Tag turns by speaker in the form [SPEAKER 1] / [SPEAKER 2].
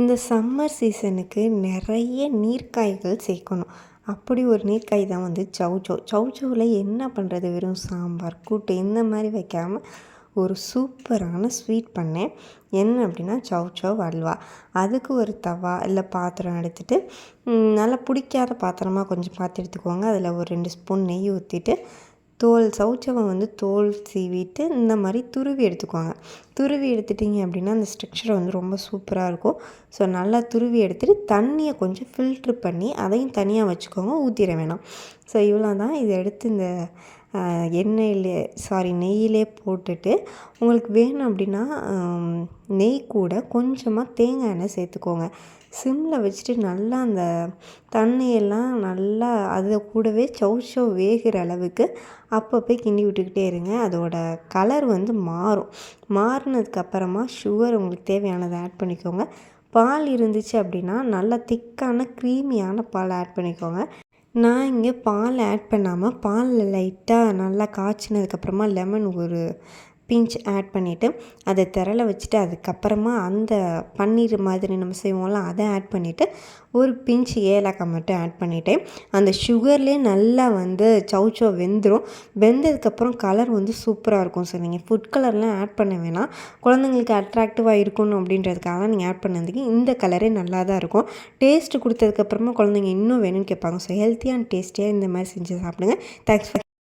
[SPEAKER 1] இந்த சம்மர் சீசனுக்கு நிறைய நீர்க்காய்கள் சேர்க்கணும். அப்படி ஒரு நீர்க்காய் தான் வந்து சௌசௌ. சௌசௌவில் என்ன பண்ணுறது, வெறும் சாம்பார் கூட்டு இந்த மாதிரி வைக்காமல் ஒரு சூப்பரான ஸ்வீட் பண்ணேன். என்ன அப்படின்னா சௌசௌ அல்வா. அதுக்கு ஒரு தவா இல்லை பாத்திரம் எடுத்துகிட்டு நல்லா பிடிக்காத பாத்திரமாக கொஞ்சம் பார்த்து எடுத்துக்கோங்க. அதில் ஒரு 2 ஸ்பூன் நெய் ஊற்றிட்டு சௌசௌவை வந்து தோல் சீவிட்டு இந்த மாதிரி துருவி எடுத்துக்குவாங்க. துருவி எடுத்துட்டிங்க அப்படின்னா அந்த ஸ்ட்ரக்சர் வந்து ரொம்ப சூப்பராக இருக்கும். ஸோ நல்லா துருவி எடுத்துகிட்டு தண்ணியை கொஞ்சம் ஃபில்ட்ரு பண்ணி அதையும் தனியாக வச்சுக்கோங்க, ஊற்றிட வேணாம். ஸோ இவ்வளோ தான். இதை எடுத்து இந்த நெய்யிலே போட்டுட்டு உங்களுக்கு வேணும் அப்படின்னா நெய் கூட கொஞ்சமாக தேங்காய் எண்ணெய் சேர்த்துக்கோங்க. சிம்மில் வச்சுட்டு நல்லா அந்த தண்ணியெல்லாம் நல்லா அது கூடவே சௌசௌ வேகிற அளவுக்கு அப்பப்போ கிண்டி விட்டுக்கிட்டே இருங்க. அதோட கலர் வந்து மாறினதுக்கப்புறமா சுகர் உங்களுக்கு தேவையானதை ஆட் பண்ணிக்கோங்க. பால் இருந்துச்சு அப்படின்னா நல்லா திக்கான க்ரீமியான பால் ஆட் பண்ணிக்கோங்க. நான் இங்கே பால் ஆட் பண்ணாமல் பாலில் லைட்டாக நல்லா காய்ச்சினதுக்கப்புறமா லெமன் ஒரு பிஞ்ச் ஆட் பண்ணிவிட்டு அதை திரள வச்சுட்டு அதுக்கப்புறமா அந்த பன்னீர் மாதிரி நம்ம செய்வோம்ல அதை ஆட் பண்ணிவிட்டு ஒரு பிஞ்ச் ஏலக்காய் மட்டும் ஆட் பண்ணிவிட்டேன். அந்த சுகர்லேயே நல்லா வந்து சௌசௌ வெந்துடும். வெந்ததுக்கப்புறம் கலர் வந்து சூப்பராக இருக்கும். ஸோ நீங்கள் ஃபுட் கலர்லாம் ஆட் பண்ண வேணாம். குழந்தைங்களுக்கு அட்ராக்டிவாக இருக்கணும் அப்படின்றதுக்காக நீங்கள் ஆட் பண்ணதுக்கு இந்த கலரே நல்லா தான் இருக்கும். டேஸ்ட்டு கொடுத்ததுக்கப்புறமா குழந்தைங்க இன்னும் வேணும்னு கேட்பாங்க. ஸோ ஹெல்த்தியாக அண்ட் டேஸ்டியாக இந்த மாதிரி செஞ்சு சாப்பிடுங்க. Thanks for